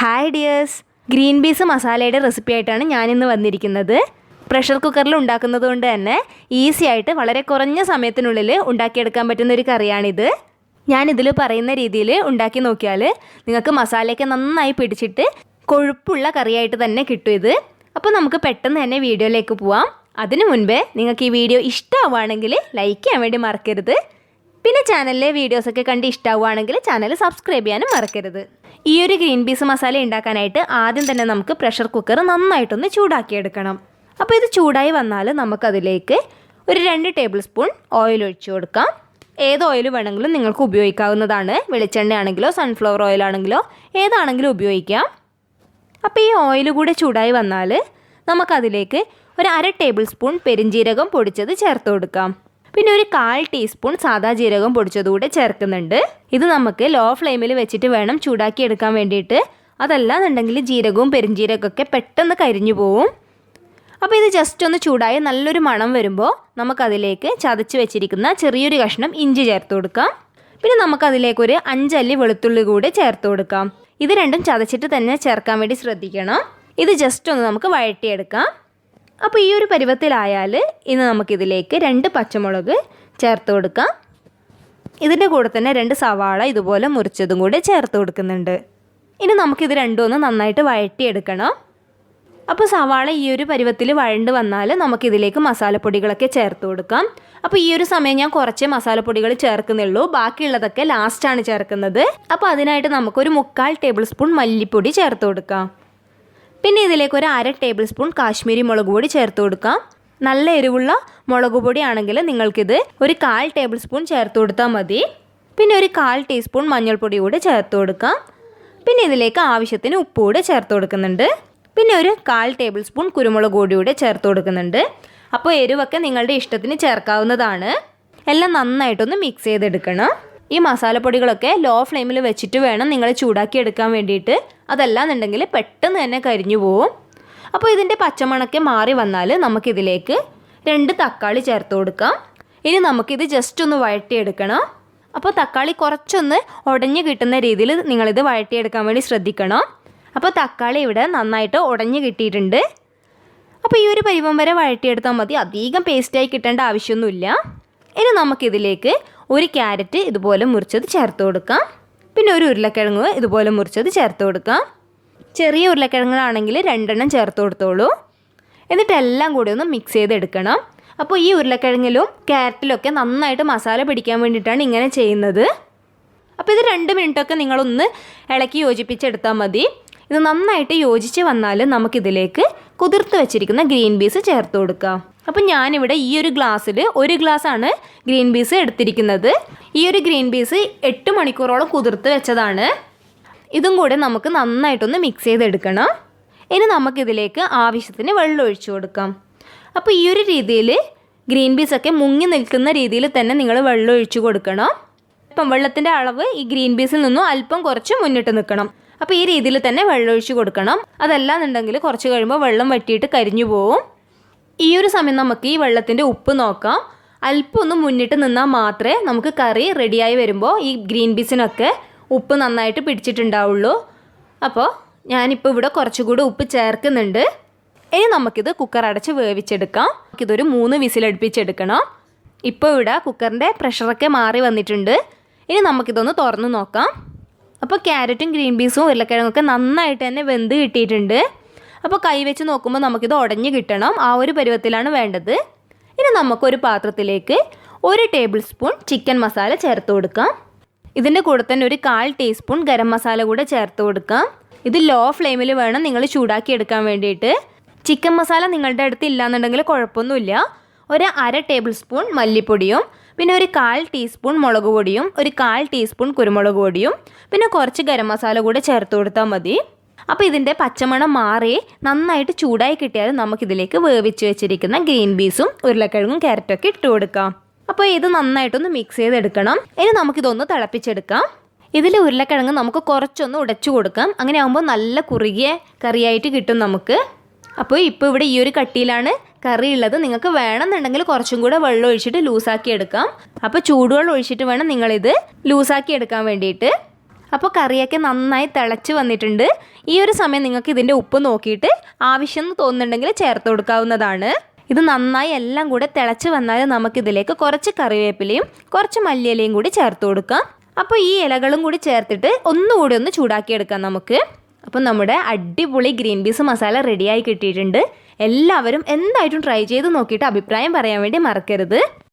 Hi dears, green peas മസാലയുടെ recipe ആയിട്ടാണ് ഞാനിന്ന് വന്നിരിക്കുന്നത്. പ്രഷർ കുക്കറിൽ ഉണ്ടാക്കുന്നത് കൊണ്ട് തന്നെ ഈസി ആയിട്ട് വളരെ കുറഞ്ഞ സമയത്തിനുള്ളിൽ ഉണ്ടാക്കിയെടുക്കാൻ പറ്റുന്ന ഒരു കറിയാണിത്. ഞാനിതിൽ പറയുന്ന രീതിയിൽ ഉണ്ടാക്കി നോക്കിയാൽ നിങ്ങൾക്ക് മസാലയൊക്കെ നന്നായി പിടിച്ചിട്ട് കൊഴുപ്പുള്ള കറിയായിട്ട് തന്നെ കിട്ടും ഇത്. അപ്പോൾ നമുക്ക് പെട്ടെന്ന് തന്നെ വീഡിയോയിലേക്ക് പോവാം. അതിനു മുൻപേ നിങ്ങൾക്ക് ഈ വീഡിയോ ഇഷ്ടമാവുകയാണെങ്കിൽ ലൈക്ക് ചെയ്യാൻ വേണ്ടി മറക്കരുത്. പിന്നെ ചാനലിലെ വീഡിയോസൊക്കെ കണ്ട് ഇഷ്ടമാവുകയാണെങ്കിൽ ചാനൽ സബ്സ്ക്രൈബ് ചെയ്യാനും മറക്കരുത്. ഈ ഒരു ഗ്രീൻ പീസ് മസാല ഉണ്ടാക്കാനായിട്ട് ആദ്യം തന്നെ നമുക്ക് പ്രഷർ കുക്കർ നന്നായിട്ടൊന്ന് ചൂടാക്കിയെടുക്കണം. അപ്പോൾ ഇത് ചൂടായി വന്നാൽ നമുക്കതിലേക്ക് ഒരു 2 ടേബിൾ സ്പൂൺ ഓയിൽ ഒഴിച്ചു കൊടുക്കാം. ഏത് ഓയിൽ വേണമെങ്കിലും നിങ്ങൾക്ക് ഉപയോഗിക്കാവുന്നതാണ്. വെളിച്ചെണ്ണ ആണെങ്കിലോ സൺഫ്ലവർ ഓയിൽ ആണെങ്കിലോ ഏതാണെങ്കിലും ഉപയോഗിക്കാം. അപ്പോൾ ഈ ഓയിൽ കൂടെ ചൂടായി വന്നാൽ നമുക്കതിലേക്ക് ഒരു 1/2 ടേബിൾ സ്പൂൺ പെരിഞ്ജീരകം പൊടിച്ചത് ചേർത്ത് കൊടുക്കാം. പിന്നെ ഒരു 1/4 ടീസ്പൂൺ സാദാ ജീരകം പൊടിച്ചതുകൂടെ ചേർക്കുന്നുണ്ട്. ഇത് നമുക്ക് ലോ ഫ്ലെയിമിൽ വെച്ചിട്ട് വേണം ചൂടാക്കി എടുക്കാൻ വേണ്ടിയിട്ട്. അതല്ലാന്നുണ്ടെങ്കിൽ ജീരകവും പെരിഞ്ജീരകമൊക്കെ പെട്ടെന്ന് കരിഞ്ഞു പോവും. അപ്പോൾ ഇത് ജസ്റ്റ് ഒന്ന് ചൂടായി നല്ലൊരു മണം വരുമ്പോൾ നമുക്കതിലേക്ക് ചതച്ച് വെച്ചിരിക്കുന്ന ചെറിയൊരു കഷ്ണം ഇഞ്ചി ചേർത്ത് കൊടുക്കാം. പിന്നെ നമുക്കതിലേക്ക് ഒരു 5 അല്ലി വെളുത്തുള്ളി കൂടി ചേർത്ത് കൊടുക്കാം. ഇത് രണ്ടും ചതച്ചിട്ട് തന്നെ ചേർക്കാൻ വേണ്ടി ശ്രദ്ധിക്കണം. ഇത് ജസ്റ്റ് ഒന്ന് നമുക്ക് വഴറ്റിയെടുക്കാം. അപ്പോൾ ഈ ഒരു പരുവത്തിലായാൽ ഇന്ന് നമുക്കിതിലേക്ക് 2 പച്ചമുളക് ചേർത്ത് കൊടുക്കാം. ഇതിൻ്റെ കൂടെ തന്നെ 2 സവാള ഇതുപോലെ മുറിച്ചതും കൂടെ ചേർത്ത് കൊടുക്കുന്നുണ്ട്. ഇനി നമുക്കിത് രണ്ടും ഒന്ന് നന്നായിട്ട് വഴറ്റിയെടുക്കണം. അപ്പോൾ സവാള ഈ ഒരു പരുവത്തിൽ വഴണ്ട് വന്നാൽ നമുക്കിതിലേക്ക് മസാലപ്പൊടികളൊക്കെ ചേർത്ത് കൊടുക്കാം. അപ്പോൾ ഈ ഒരു സമയം ഞാൻ കുറച്ച് മസാലപ്പൊടികൾ ചേർക്കുന്നുള്ളൂ, ബാക്കിയുള്ളതൊക്കെ ലാസ്റ്റാണ് ചേർക്കുന്നത്. അപ്പോൾ അതിനായിട്ട് നമുക്കൊരു 3/4 ടേബിൾ സ്പൂൺ മല്ലിപ്പൊടി ചേർത്ത് കൊടുക്കാം. പിന്നെ ഇതിലേക്ക് ഒരു 1/2 ടേബിൾ സ്പൂൺ കാശ്മീരി മുളക് പൊടി ചേർത്ത് കൊടുക്കാം. നല്ല എരിവുള്ള മുളക് പൊടി ആണെങ്കിൽ നിങ്ങൾക്കിത് ഒരു 1/4 ടേബിൾ സ്പൂൺ ചേർത്ത് കൊടുത്താൽ മതി. പിന്നെ ഒരു 1/4 ടീസ്പൂൺ മഞ്ഞൾപ്പൊടി കൂടി ചേർത്ത് കൊടുക്കാം. പിന്നെ ഇതിലേക്ക് ആവശ്യത്തിന് ഉപ്പ് കൂടെ ചേർത്ത് കൊടുക്കുന്നുണ്ട്. പിന്നെ ഒരു 1/4 ടേബിൾ സ്പൂൺ കുരുമുളക് പൊടി കൂടെ ചേർത്ത് കൊടുക്കുന്നുണ്ട്. അപ്പോൾ എരിവൊക്കെ നിങ്ങളുടെ ഇഷ്ടത്തിന് ചേർക്കാവുന്നതാണ്. എല്ലാം നന്നായിട്ടൊന്ന് മിക്സ് ചെയ്തെടുക്കണം. ഈ മസാലപ്പൊടികളൊക്കെ ലോ ഫ്ലെയിമിൽ വെച്ചിട്ട് വേണം നിങ്ങൾ ചൂടാക്കി എടുക്കാൻ വേണ്ടിയിട്ട്. അതല്ലാന്നുണ്ടെങ്കിൽ പെട്ടെന്ന് തന്നെ കരിഞ്ഞു പോവും. അപ്പോൾ ഇതിൻ്റെ പച്ചമണക്കെ മാറി വന്നാൽ നമുക്കിതിലേക്ക് 2 തക്കാളി ചേർത്ത് കൊടുക്കാം. ഇനി നമുക്കിത് ജസ്റ്റ് ഒന്ന് വഴറ്റിയെടുക്കണം. അപ്പോൾ തക്കാളി കുറച്ചൊന്ന് ഉടഞ്ഞ് കിട്ടുന്ന രീതിയിൽ നിങ്ങളിത് വഴറ്റിയെടുക്കാൻ വേണ്ടി ശ്രദ്ധിക്കണം. അപ്പോൾ തക്കാളി ഇവിടെ നന്നായിട്ട് ഉടഞ്ഞ് കിട്ടിയിട്ടുണ്ട്. അപ്പോൾ ഈ ഒരു പരുവം വരെ വഴറ്റിയെടുത്താൽ മതി, അധികം പേസ്റ്റായി കിട്ടേണ്ട ആവശ്യമൊന്നുമില്ല. ഇനി നമുക്കിതിലേക്ക് ഒരു ക്യാരറ്റ് ഇതുപോലെ മുറിച്ചത് ചേർത്ത് കൊടുക്കാം. പിന്നെ ഒരു ഉരുളക്കിഴങ്ങ് ഇതുപോലെ മുറിച്ചത് ചേർത്ത് കൊടുക്കാം. ചെറിയ ഉരുളക്കിഴങ്ങാണെങ്കിൽ 2 എണ്ണം ചേർത്ത് കൊടുത്തോളൂ. എന്നിട്ട് എല്ലാം കൂടി ഒന്ന് മിക്സ് ചെയ്തെടുക്കണം. അപ്പോൾ ഈ ഉരുളക്കിഴങ്ങിലും ക്യാരറ്റിലൊക്കെ നന്നായിട്ട് മസാല പിടിക്കാൻ വേണ്ടിയിട്ടാണ് ഇങ്ങനെ ചെയ്യുന്നത്. അപ്പോൾ ഇത് 2 മിനിറ്റൊക്കെ നിങ്ങളൊന്ന് ഇളക്കി യോജിപ്പിച്ചെടുത്താൽ മതി. ഇത് നന്നായിട്ട് യോജിച്ച് വന്നാൽ നമുക്കിതിലേക്ക് കുതിർത്ത് വെച്ചിരിക്കുന്ന ഗ്രീൻ പീസ് ചേർത്ത് കൊടുക്കാം. അപ്പം ഞാനിവിടെ ഈ ഒരു ഗ്ലാസ്സിൽ 1 ഗ്ലാസ്സാണ് ഗ്രീൻ പീസ് എടുത്തിരിക്കുന്നത്. ഈ ഒരു ഗ്രീൻ പീസ് 8 മണിക്കൂറോളം കുതിർത്ത് വെച്ചതാണ്. ഇതും കൂടെ നമുക്ക് നന്നായിട്ടൊന്ന് മിക്സ് ചെയ്തെടുക്കണം. ഇനി നമുക്കിതിലേക്ക് ആവശ്യത്തിന് വെള്ളം ഒഴിച്ചു കൊടുക്കാം. അപ്പോൾ ഈ ഒരു രീതിയിൽ ഗ്രീൻ പീസൊക്കെ മുങ്ങി നിൽക്കുന്ന രീതിയിൽ തന്നെ നിങ്ങൾ വെള്ളം ഒഴിച്ചു കൊടുക്കണം. ഇപ്പം വെള്ളത്തിൻ്റെ അളവ് ഈ ഗ്രീൻ പീസിൽ നിന്നും അല്പം കുറച്ച് മുന്നിട്ട് നിൽക്കണം. അപ്പോൾ ഈ രീതിയിൽ തന്നെ വെള്ളം ഒഴിച്ച് കൊടുക്കണം. അതല്ലാന്നുണ്ടെങ്കിൽ കുറച്ച് കഴിയുമ്പോൾ വെള്ളം വറ്റിയിട്ട് കരിഞ്ഞു പോവും. ഈ ഒരു സമയം നമുക്ക് ഈ വെള്ളത്തിൻ്റെ ഉപ്പ് നോക്കാം. അല്പം ഒന്ന് മുന്നിട്ട് നിന്നാൽ മാത്രമേ നമുക്ക് കറി റെഡിയായി വരുമ്പോൾ ഈ ഗ്രീൻ പീസിനൊക്കെ ഉപ്പ് നന്നായിട്ട് പിടിച്ചിട്ടുണ്ടാവുള്ളൂ. അപ്പോൾ ഞാനിപ്പോൾ ഇവിടെ കുറച്ചുകൂടി ഉപ്പ് ചേർക്കുന്നുണ്ട്. ഇനി നമുക്കിത് കുക്കർ അടച്ച് വേവിച്ചെടുക്കാം. ഇതൊരു 3 വിസിലടുപ്പിച്ചെടുക്കണം. ഇപ്പോൾ ഇവിടെ കുക്കറിൻ്റെ പ്രഷറൊക്കെ മാറി വന്നിട്ടുണ്ട്. ഇനി നമുക്കിതൊന്ന് തുറന്ന് നോക്കാം. അപ്പോൾ ക്യാരറ്റും ഗ്രീൻ പീസും ഉരുളക്കിഴങ്ങൊക്കെ നന്നായിട്ട് തന്നെ വെന്ത് കിട്ടിയിട്ടുണ്ട്. അപ്പോൾ കൈ വെച്ച് നോക്കുമ്പോൾ നമുക്കിത് ഉടഞ്ഞ് കിട്ടണം. ആ ഒരു പരുവത്തിലാണ് വേണ്ടത്. ഇനി നമുക്കൊരു പാത്രത്തിലേക്ക് 1 ടേബിൾ സ്പൂൺ ചിക്കൻ മസാല ചേർത്ത് കൊടുക്കാം. ഇതിൻ്റെ കൂടെ തന്നെ ഒരു 1/4 ടീസ്പൂൺ ഗരം മസാല കൂടെ ചേർത്ത് കൊടുക്കാം. ഇത് ലോ ഫ്ലെയിമിൽ വേണം നിങ്ങൾ ചൂടാക്കി എടുക്കാൻ വേണ്ടിയിട്ട്. ചിക്കൻ മസാല നിങ്ങളുടെ അടുത്ത് ഇല്ലാന്നുണ്ടെങ്കിൽ കുഴപ്പമൊന്നുമില്ല. ഒരു 1/2 ടേബിൾ സ്പൂൺ മല്ലിപ്പൊടിയും പിന്നെ ഒരു 1/4 ടീസ്പൂൺ മുളക് പൊടിയും ഒരു 1/4 ടീസ്പൂൺ കുരുമുളക് പൊടിയും പിന്നെ കുറച്ച് ഗരം മസാല കൂടെ ചേർത്ത് കൊടുത്താൽ മതി. അപ്പോൾ ഇതിൻ്റെ പച്ചമണം മാറി നന്നായിട്ട് ചൂടായി കിട്ടിയാൽ നമുക്കിതിലേക്ക് വേവിച്ച് വെച്ചിരിക്കുന്ന ഗ്രീൻ പീസും ഉരുളക്കിഴങ്ങും ക്യാരറ്റൊക്കെ ഇട്ട് കൊടുക്കാം. അപ്പോൾ ഇത് നന്നായിട്ടൊന്ന് മിക്സ് ചെയ്തെടുക്കണം. ഇനി നമുക്കിതൊന്ന് തിളപ്പിച്ചെടുക്കാം. ഇതിൽ ഉരുളക്കിഴങ്ങ് നമുക്ക് കുറച്ചൊന്ന് ഉടച്ചു കൊടുക്കാം. അങ്ങനെ ആകുമ്പോൾ നല്ല കുറുകിയ കറിയായിട്ട് കിട്ടും നമുക്ക്. അപ്പോൾ ഇപ്പോൾ ഇവിടെ ഈ ഒരു കട്ടിയിലാണ് കറി ഉള്ളത്. നിങ്ങൾക്ക് വേണമെന്നുണ്ടെങ്കിൽ കുറച്ചും കൂടെ വെള്ളം ഒഴിച്ചിട്ട് ലൂസാക്കി എടുക്കാം. അപ്പോൾ ചൂടുവെള്ളം ഒഴിച്ചിട്ട് വേണം നിങ്ങളിത് ലൂസാക്കി എടുക്കാൻ വേണ്ടിയിട്ട്. അപ്പോൾ കറിയൊക്കെ നന്നായി തിളച്ച് വന്നിട്ടുണ്ട്. ഈ ഒരു സമയം നിങ്ങൾക്ക് ഇതിൻ്റെ ഉപ്പ് നോക്കിയിട്ട് ആവശ്യം എന്ന് തോന്നുന്നുണ്ടെങ്കിൽ ചേർത്ത് കൊടുക്കാവുന്നതാണ്. ഇത് നന്നായി എല്ലാം കൂടെ തിളച്ച് വന്നാൽ നമുക്കിതിലേക്ക് കുറച്ച് കറിവേപ്പിലയും കുറച്ച് മല്ലിയിലയും കൂടി ചേർത്ത് കൊടുക്കാം. അപ്പോൾ ഈ ഇലകളും കൂടി ചേർത്തിട്ട് ഒന്നുകൂടി ഒന്ന് ചൂടാക്കിയെടുക്കാം നമുക്ക്. അപ്പം നമ്മുടെ അടിപൊളി ഗ്രീൻ പീസ് മസാല റെഡിയായി കിട്ടിയിട്ടുണ്ട്. എല്ലാവരും എന്തായിട്ടും ട്രൈ ചെയ്ത് നോക്കിയിട്ട് അഭിപ്രായം പറയാൻ വേണ്ടി മറക്കരുത്.